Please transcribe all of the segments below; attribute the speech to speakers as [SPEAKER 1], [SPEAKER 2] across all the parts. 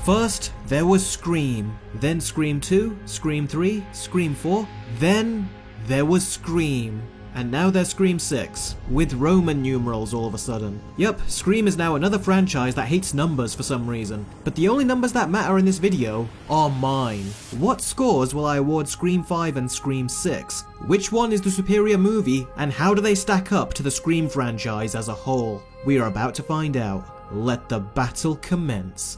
[SPEAKER 1] First, there was Scream, then Scream 2, Scream 3, Scream 4, then there was Scream. And now there's Scream 6, with Roman numerals all of a sudden. Yup, Scream is now another franchise that hates numbers for some reason. But the only numbers that matter in this video are mine. What scores will I award Scream 5 and Scream 6? Which one is the superior movie, and how do they stack up to the Scream franchise as a whole? We are about to find out. Let the battle commence.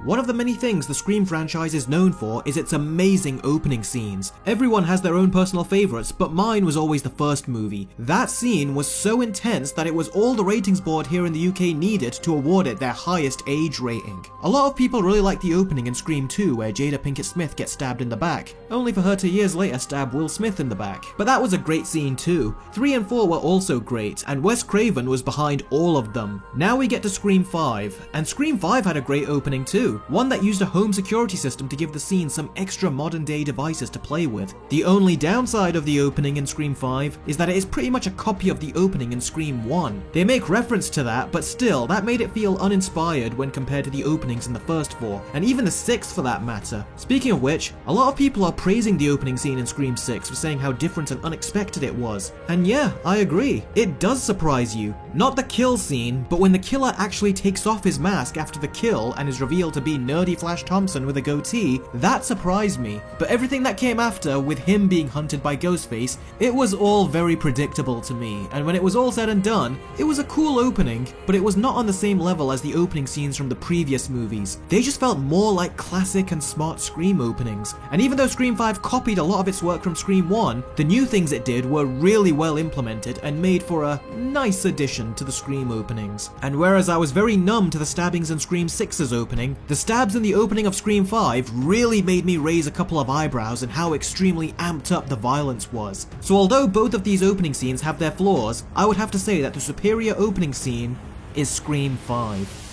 [SPEAKER 1] One of the many things the Scream franchise is known for is its amazing opening scenes. Everyone has their own personal favourites, but mine was always the first movie. That scene was so intense that it was all the ratings board here in the UK needed to award it their highest age rating. A lot of people really like the opening in Scream 2 where Jada Pinkett Smith gets stabbed in the back, only for her to years later stab Will Smith in the back. But that was a great scene too. 3 and 4 were also great, and Wes Craven was behind all of them. Now we get to Scream 5, and Scream 5 had a great opening too. One that used a home security system to give the scene some extra modern day devices to play with. The only downside of the opening in Scream 5 is that it is pretty much a copy of the opening in Scream 1. They make reference to that, but still, that made it feel uninspired when compared to the openings in the first 4, and even the 6th for that matter. Speaking of which, a lot of people are praising the opening scene in Scream 6 for saying how different and unexpected it was. And yeah, I agree. It does surprise you. Not the kill scene, but when the killer actually takes off his mask after the kill and is revealed to be nerdy Flash Thompson with a goatee, that surprised me. But everything that came after, with him being hunted by Ghostface, it was all very predictable to me, and when it was all said and done, it was a cool opening, but it was not on the same level as the opening scenes from the previous movies. They just felt more like classic and smart Scream openings, and even though Scream 5 copied a lot of its work from Scream 1, the new things it did were really well implemented and made for a nice addition to the Scream openings. And whereas I was very numb to the stabbings in Scream 6's opening, the stabs in the opening of Scream 5 really made me raise a couple of eyebrows at how extremely amped up the violence was. So although both of these opening scenes have their flaws, I would have to say that the superior opening scene is Scream 5.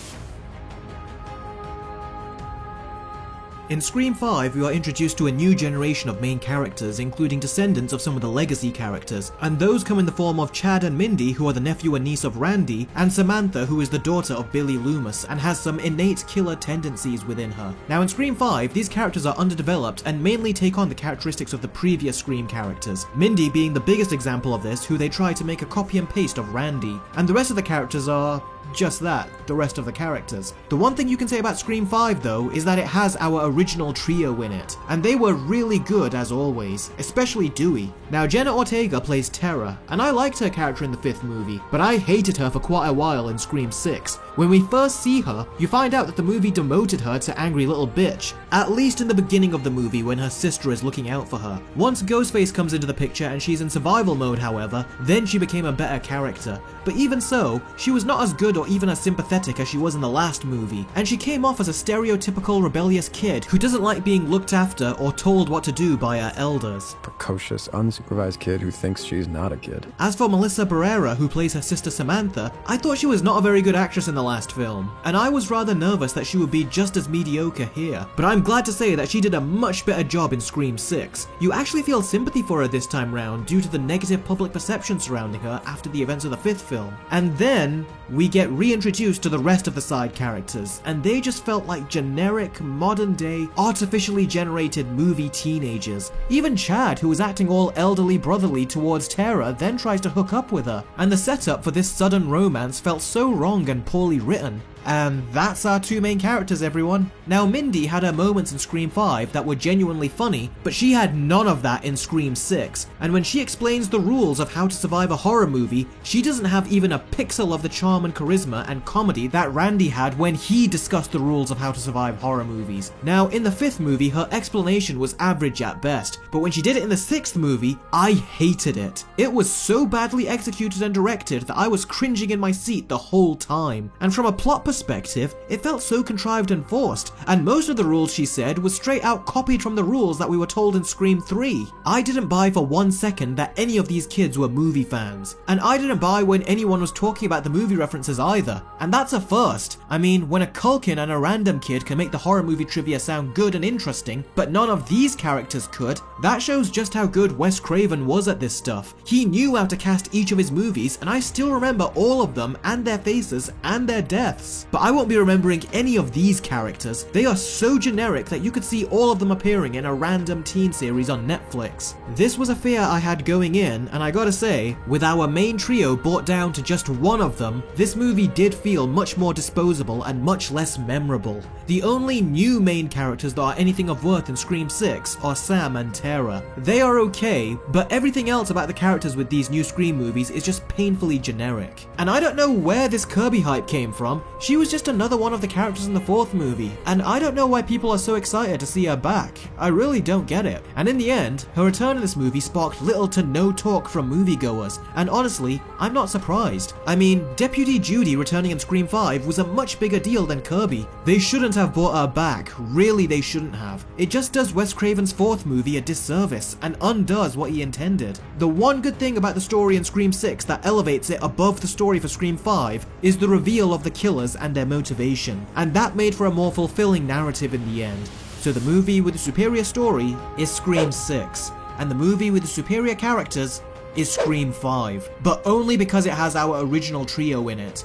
[SPEAKER 1] In Scream 5, we are introduced to a new generation of main characters, including descendants of some of the legacy characters, and those come in the form of Chad and Mindy, who are the nephew and niece of Randy, and Samantha, who is the daughter of Billy Loomis, and has some innate killer tendencies within her. Now in Scream 5, these characters are underdeveloped and mainly take on the characteristics of the previous Scream characters, Mindy being the biggest example of this, who they try to make a copy and paste of Randy, and the rest of the characters are just that, the rest of the characters. The one thing you can say about Scream 5 though is that it has our original trio in it, and they were really good as always, especially Dewey. Now Jenna Ortega plays Tara, and I liked her character in the 5th movie, but I hated her for quite a while in Scream 6. When we first see her, you find out that the movie demoted her to angry little bitch, at least in the beginning of the movie when her sister is looking out for her. Once Ghostface comes into the picture and she's in survival mode however, then she became a better character. But even so, she was not as good or even as sympathetic as she was in the last movie, and she came off as a stereotypical rebellious kid who doesn't like being looked after or told what to do by her elders.
[SPEAKER 2] Precocious, unsupervised kid who thinks she's not a kid.
[SPEAKER 1] As for Melissa Barrera, who plays her sister Samantha, I thought she was not a very good actress in the last film, and I was rather nervous that she would be just as mediocre here, but I'm glad to say that she did a much better job in Scream 6. You actually feel sympathy for her this time round due to the negative public perception surrounding her after the events of the 5th film. And then we get reintroduced to the rest of the side characters, and they just felt like generic, modern-day, artificially generated movie teenagers. Even Chad, who was acting all elderly brotherly towards Tara, then tries to hook up with her, and the setup for this sudden romance felt so wrong and poorly written. And that's our two main characters, everyone. Now Mindy had her moments in Scream 5 that were genuinely funny, but she had none of that in Scream 6, and when she explains the rules of how to survive a horror movie, she doesn't have even a pixel of the charm and charisma and comedy that Randy had when he discussed the rules of how to survive horror movies. Now in the 5th movie, her explanation was average at best, but when she did it in the 6th movie, I hated it. It was so badly executed and directed that I was cringing in my seat the whole time, and from a plot perspective, it felt so contrived and forced, and most of the rules she said was straight out copied from the rules that we were told in Scream 3. I didn't buy for 1 second that any of these kids were movie fans, and I didn't buy when anyone was talking about the movie references either, and that's a first. I mean, when a Culkin and a random kid can make the horror movie trivia sound good and interesting, but none of these characters could, that shows just how good Wes Craven was at this stuff. He knew how to cast each of his movies, and I still remember all of them and their faces and their deaths. movies. But I won't be remembering any of these characters. They are so generic that you could see all of them appearing in a random teen series on Netflix. This was a fear I had going in, and I gotta say, with our main trio brought down to just one of them, this movie did feel much more disposable and much less memorable. The only new main characters that are anything of worth in Scream 6 are Sam and Tara. They are okay, but everything else about the characters with these new Scream movies is just painfully generic. And I don't know where this Kirby hype came from. She was just another one of the characters in the 4th movie, and I don't know why people are so excited to see her back. I really don't get it. And in the end, her return in this movie sparked little to no talk from moviegoers, and honestly, I'm not surprised. I mean, Deputy Judy returning in Scream 5 was a much bigger deal than Kirby. They shouldn't have brought her back, really they shouldn't have. It just does Wes Craven's 4th movie a disservice and undoes what he intended. The one good thing about the story in Scream 6 that elevates it above the story for Scream 5 is the reveal of the killers and their motivation, and that made for a more fulfilling narrative in the end. So the movie with the superior story is Scream 6, and the movie with the superior characters is Scream 5, but only because it has our original trio in it.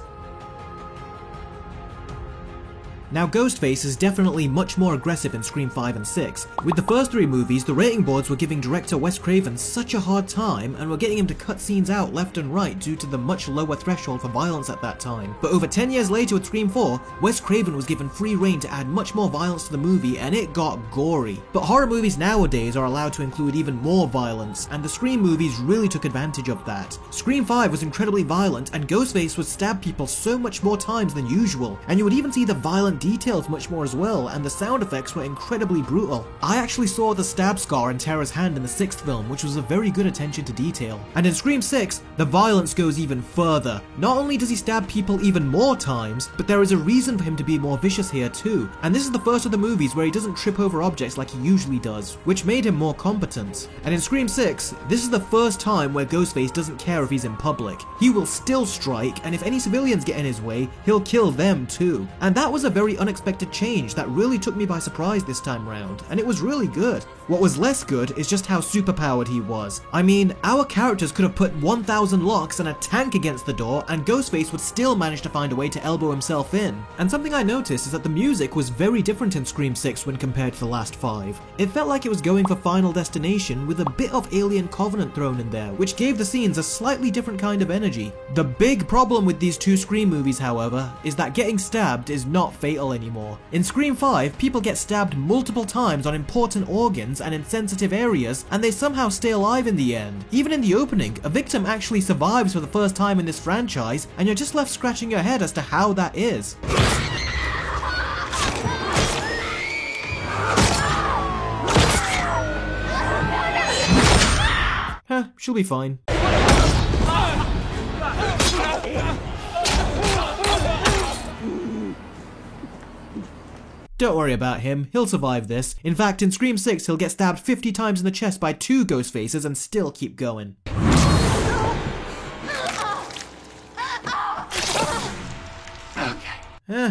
[SPEAKER 1] Now Ghostface is definitely much more aggressive in Scream 5 and 6. With the first 3 movies, the rating boards were giving director Wes Craven such a hard time and were getting him to cut scenes out left and right due to the much lower threshold for violence at that time. But over 10 years later with Scream 4, Wes Craven was given free rein to add much more violence to the movie and it got gory. But horror movies nowadays are allowed to include even more violence, and the Scream movies really took advantage of that. Scream 5 was incredibly violent and Ghostface would stab people so much more times than usual, and you would even see the violent details much more as well, and the sound effects were incredibly brutal. I actually saw the stab scar in Tara's hand in the 6th film, which was a very good attention to detail. And in Scream 6, the violence goes even further. Not only does he stab people even more times, but there is a reason for him to be more vicious here too. And this is the first of the movies where he doesn't trip over objects like he usually does, which made him more competent. And in Scream 6, this is the first time where Ghostface doesn't care if he's in public. He will still strike, and if any civilians get in his way, he'll kill them too. And that was a very unexpected change that really took me by surprise this time round, and it was really good. What was less good is just how superpowered he was. I mean, our characters could have put 1,000 locks and a tank against the door, and Ghostface would still manage to find a way to elbow himself in. And something I noticed is that the music was very different in Scream 6 when compared to the last 5. It felt like it was going for Final Destination with a bit of Alien Covenant thrown in there, which gave the scenes a slightly different kind of energy. The big problem with these 2 Scream movies, however, is that getting stabbed is not fatal anymore. In Scream 5, people get stabbed multiple times on important organs and in sensitive areas, and they somehow stay alive in the end. Even in the opening, a victim actually survives for the first time in this franchise, and you're just left scratching your head as to how that is. She'll be fine. Don't worry about him, he'll survive this. In fact, in Scream 6, he'll get stabbed 50 times in the chest by 2 Ghostfaces and still keep going.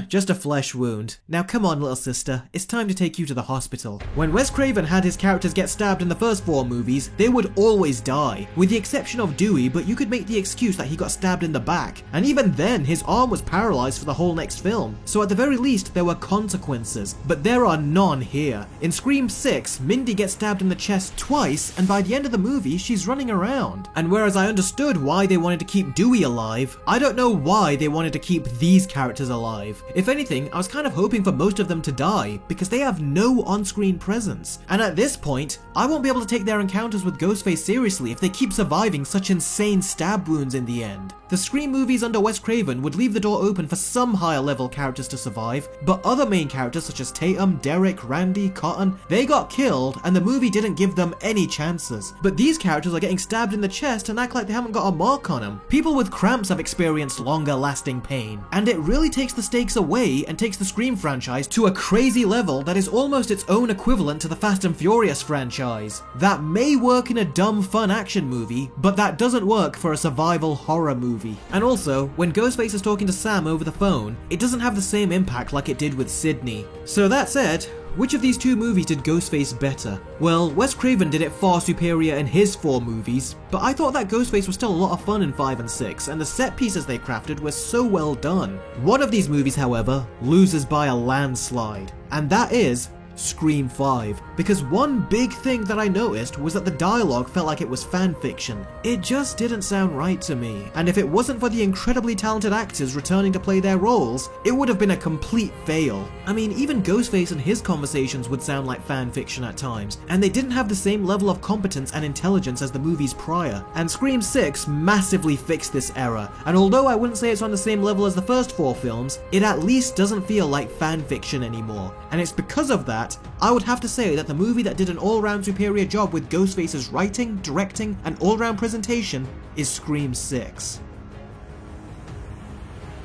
[SPEAKER 1] Just a flesh wound. Now come on, little sister, it's time to take you to the hospital. When Wes Craven had his characters get stabbed in the first 4 movies, they would always die, with the exception of Dewey, but you could make the excuse that he got stabbed in the back. And even then, his arm was paralyzed for the whole next film, so at the very least there were consequences, but there are none here. In Scream 6, Mindy gets stabbed in the chest twice, and by the end of the movie, she's running around. And whereas I understood why they wanted to keep Dewey alive, I don't know why they wanted to keep these characters alive. If anything, I was kind of hoping for most of them to die, because they have no on-screen presence. And at this point, I won't be able to take their encounters with Ghostface seriously if they keep surviving such insane stab wounds in the end. The Scream movies under Wes Craven would leave the door open for some higher level characters to survive, but other main characters such as Tatum, Derek, Randy, Cotton, they got killed and the movie didn't give them any chances. But these characters are getting stabbed in the chest and act like they haven't got a mark on them. People with cramps have experienced longer lasting pain, and it really takes the stakes away and takes the Scream franchise to a crazy level that is almost its own equivalent to the Fast and Furious franchise. That may work in a dumb fun action movie, but that doesn't work for a survival horror movie. And also, when Ghostface is talking to Sam over the phone, it doesn't have the same impact like it did with Sydney. So that said, which of these two movies did Ghostface better? Well, Wes Craven did it far superior in his 4 movies, but I thought that Ghostface was still a lot of fun in 5 and 6, and the set pieces they crafted were so well done. One of these movies, however, loses by a landslide, and that is Scream 5, because one big thing that I noticed was that the dialogue felt like it was fan fiction. It just didn't sound right to me, and if it wasn't for the incredibly talented actors returning to play their roles, it would have been a complete fail. I mean, even Ghostface and his conversations would sound like fan fiction at times, and they didn't have the same level of competence and intelligence as the movies prior. And Scream 6 massively fixed this error, and although I wouldn't say it's on the same level as the first 4 films, it at least doesn't feel like fan fiction anymore. And it's because of that, I would have to say that the movie that did an all-round superior job with Ghostface's writing, directing, and all-round presentation is Scream 6.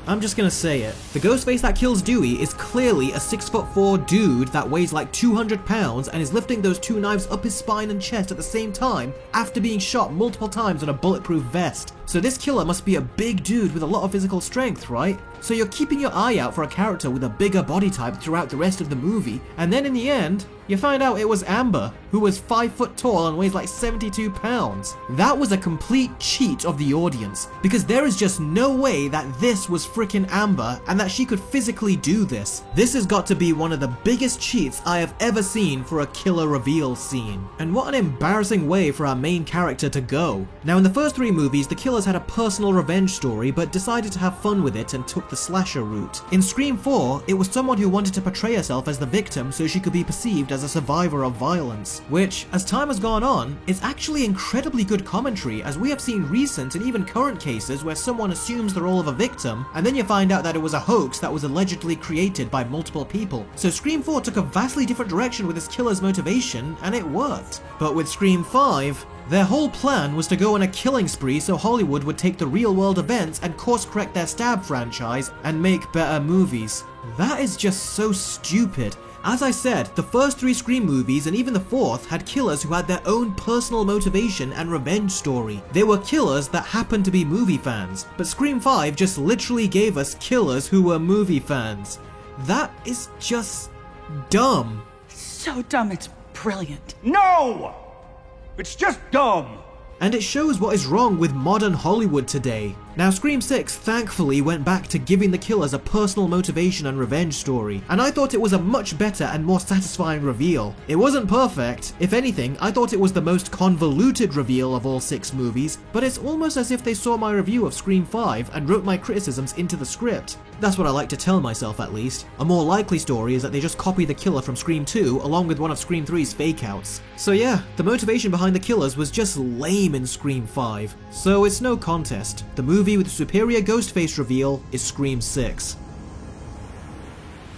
[SPEAKER 1] I'm just gonna say it. The Ghostface that kills Dewey is clearly a 6'4" dude that weighs like 200 pounds and is lifting those 2 knives up his spine and chest at the same time after being shot multiple times in a bulletproof vest. So this killer must be a big dude with a lot of physical strength, right? So you're keeping your eye out for a character with a bigger body type throughout the rest of the movie, and then in the end, you find out it was Amber, who was 5 foot tall and weighs like 72 pounds. That was a complete cheat of the audience, because there is just no way that this was frickin' Amber and that she could physically do this. This has got to be one of the biggest cheats I have ever seen for a killer reveal scene. And what an embarrassing way for our main character to go. Now in the first 3 movies, the killers had a personal revenge story but decided to have fun with it and took the slasher route. In Scream 4, it was someone who wanted to portray herself as the victim so she could be perceived as a survivor of violence, which, as time has gone on, is actually incredibly good commentary, as we have seen recent and even current cases where someone assumes the role of a victim and then you find out that it was a hoax that was allegedly created by multiple people. So Scream 4 took a vastly different direction with its killer's motivation, and it worked. But with Scream 5, their whole plan was to go on a killing spree so Hollywood would take the real-world events and course-correct their Stab franchise and make better movies. That is just so stupid. As I said, the first 3 Scream movies and even the 4th had killers who had their own personal motivation and revenge story. They were killers that happened to be movie fans, but Scream 5 just literally gave us killers who were movie fans. That is just dumb.
[SPEAKER 3] So dumb, it's brilliant.
[SPEAKER 4] No! It's just dumb!
[SPEAKER 1] And it shows what is wrong with modern Hollywood today. Now Scream 6 thankfully went back to giving the killers a personal motivation and revenge story, and I thought it was a much better and more satisfying reveal. It wasn't perfect. If anything, I thought it was the most convoluted reveal of all 6 movies, but it's almost as if they saw my review of Scream 5 and wrote my criticisms into the script. That's what I like to tell myself, at least. A more likely story is that they just copy the killer from Scream 2 along with one of Scream 3's fake-outs. So yeah, the motivation behind the killers was just lame in Scream 5. So it's no contest. The movie with the superior Ghostface reveal is Scream 6.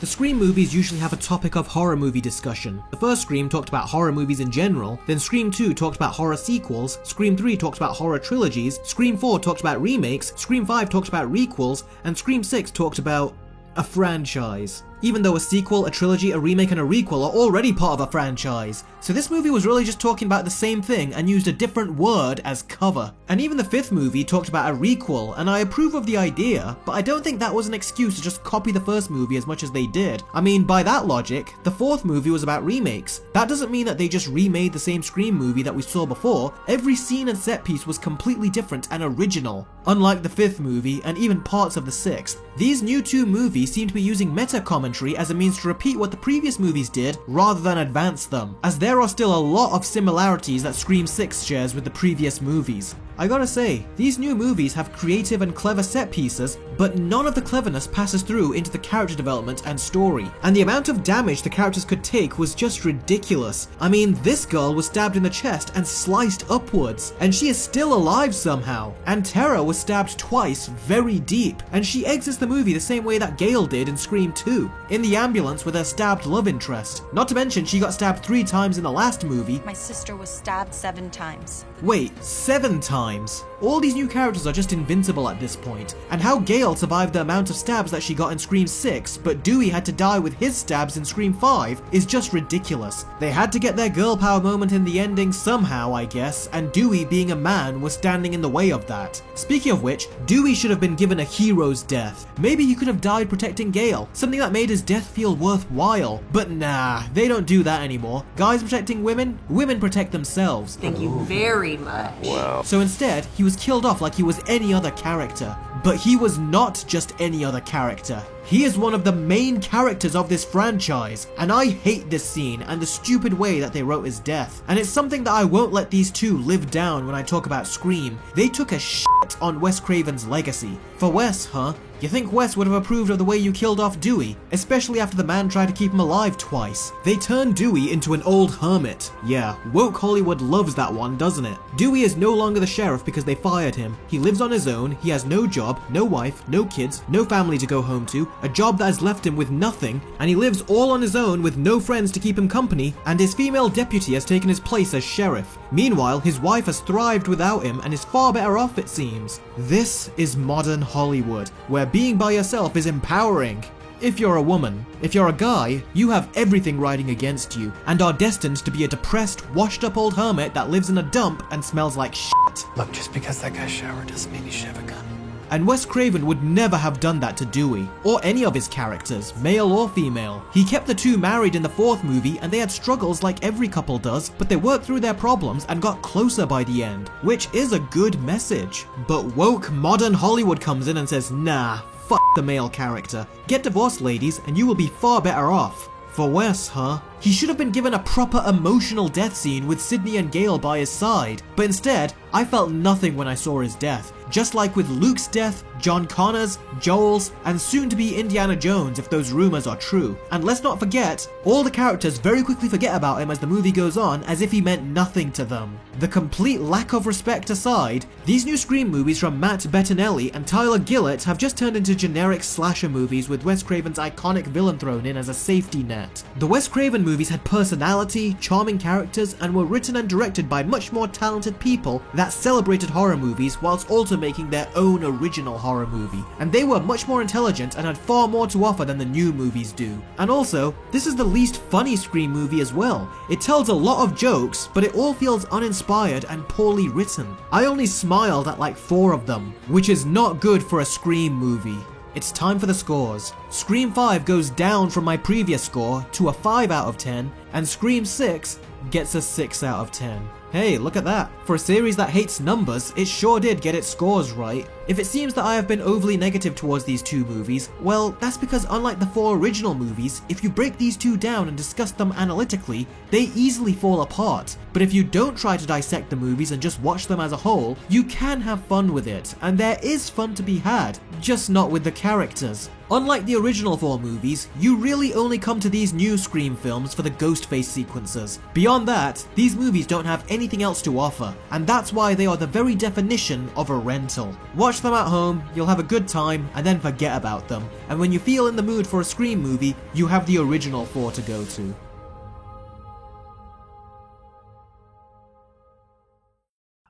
[SPEAKER 1] The Scream movies usually have a topic of horror movie discussion. The first Scream talked about horror movies in general, then Scream 2 talked about horror sequels, Scream 3 talked about horror trilogies, Scream 4 talked about remakes, Scream 5 talked about requels, and Scream 6 talked about a franchise. Even though a sequel, a trilogy, a remake, and a requel are already part of a franchise. So this movie was really just talking about the same thing and used a different word as cover. And even the 5th movie talked about a requel, and I approve of the idea, but I don't think that was an excuse to just copy the first movie as much as they did. I mean, by that logic, the 4th movie was about remakes. That doesn't mean that they just remade the same Scream movie that we saw before. Every scene and set piece was completely different and original. Unlike the 5th movie, and even parts of the 6th. These new 2 movies seem to be using meta commentary as a means to repeat what the previous movies did rather than advance them, as there are still a lot of similarities that Scream 6 shares with the previous movies. I gotta say, these new movies have creative and clever set pieces, but none of the cleverness passes through into the character development and story. And the amount of damage the characters could take was just ridiculous. I mean, this girl was stabbed in the chest and sliced upwards, and she is still alive somehow. And Tara was stabbed twice, very deep, and she exits the movie the same way that Gale did in Scream 2, in the ambulance with her stabbed love interest. Not to mention she got stabbed 3 times in the last movie.
[SPEAKER 5] My sister was stabbed 7 times.
[SPEAKER 1] Wait, 7 times? times. All these new characters are just invincible at this point, and how Gale survived the amount of stabs that she got in Scream 6, but Dewey had to die with his stabs in Scream 5 is just ridiculous. They had to get their girl power moment in the ending somehow, I guess, and Dewey being a man was standing in the way of that. Speaking of which, Dewey should have been given a hero's death. Maybe he could have died protecting Gale, something that made his death feel worthwhile. But nah, they don't do that anymore. Guys protecting women, women protect themselves.
[SPEAKER 5] Thank you very much.
[SPEAKER 2] Wow.
[SPEAKER 1] So instead, he was killed off like he was any other character. But he was not just any other character. He is one of the main characters of this franchise, and I hate this scene and the stupid way that they wrote his death. And it's something that I won't let these two live down when I talk about Scream. They took a shit on Wes Craven's legacy. For Wes, huh? You think Wes would have approved of the way you killed off Dewey? Especially after the man tried to keep him alive twice. They turned Dewey into an old hermit. Yeah, woke Hollywood loves that one, doesn't it? Dewey is no longer the sheriff because they fired him. He lives on his own, he has no job, no wife, no kids, no family to go home to, a job that has left him with nothing, and he lives all on his own with no friends to keep him company, and his female deputy has taken his place as sheriff. Meanwhile, his wife has thrived without him and is far better off, it seems. This is modern Hollywood, where being by yourself is empowering. If you're a woman, if you're a guy, you have everything riding against you, and are destined to be a depressed, washed up old hermit that lives in a dump and smells like shit.
[SPEAKER 6] Look, just because that guy showered doesn't mean he should have a gun.
[SPEAKER 1] And Wes Craven would never have done that to Dewey, or any of his characters, male or female. He kept the two married in the fourth movie, and they had struggles like every couple does, but they worked through their problems and got closer by the end, which is a good message. But woke modern Hollywood comes in and says, nah, fuck the male character. Get divorced, ladies, and you will be far better off. For Wes, huh? He should have been given a proper emotional death scene with Sidney and Gale by his side, but instead, I felt nothing when I saw his death. Just like with Luke's death, John Connor's, Joel's, and soon to be Indiana Jones if those rumors are true. And let's not forget, all the characters very quickly forget about him as the movie goes on as if he meant nothing to them. The complete lack of respect aside, these new Scream movies from Matt Bettinelli and Tyler Gillett have just turned into generic slasher movies with Wes Craven's iconic villain thrown in as a safety net. The Wes Craven movies had personality, charming characters, and were written and directed by much more talented people that celebrated horror movies whilst also making their own original horror movie. And they were much more intelligent and had far more to offer than the new movies do. And also, this is the least funny Scream movie as well. It tells a lot of jokes, but it all feels uninspired and poorly written. I only smiled at like 4 of them, which is not good for a Scream movie. It's time for the scores. Scream 5 goes down from my previous score to a 5 out of 10, and Scream 6 gets a 6 out of 10. Hey, look at that. For a series that hates numbers, it sure did get its scores right. If it seems that I have been overly negative towards these two movies, well, that's because unlike the 4 original movies, if you break these two down and discuss them analytically, they easily fall apart. But if you don't try to dissect the movies and just watch them as a whole, you can have fun with it, and there is fun to be had, just not with the characters. Unlike the original 4 movies, you really only come to these new Scream films for the Ghostface sequences. Beyond that, these movies don't have anything else to offer, and that's why they are the very definition of a rental. Watch them at home, you'll have a good time, and then forget about them. And when you feel in the mood for a Scream movie, you have the original 4 to go to.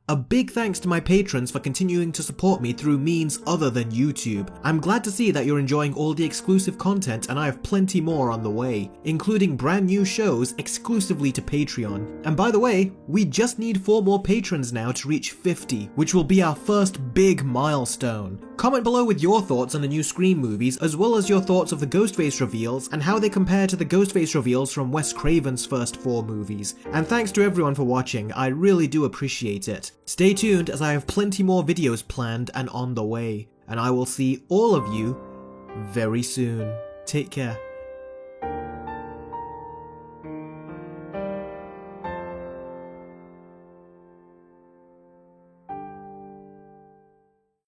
[SPEAKER 1] A big thanks to my patrons for continuing to support me through means other than YouTube. I'm glad to see that you're enjoying all the exclusive content, and I have plenty more on the way, including brand new shows exclusively to Patreon. And by the way, we just need 4 more patrons now to reach 50, which will be our first big milestone. Comment below with your thoughts on the new Scream movies, as well as your thoughts of the Ghostface reveals and how they compare to the Ghostface reveals from Wes Craven's first 4 movies. And thanks to everyone for watching, I really do appreciate it. Stay tuned as I have plenty more videos planned and on the way, and I will see all of you very soon. Take care.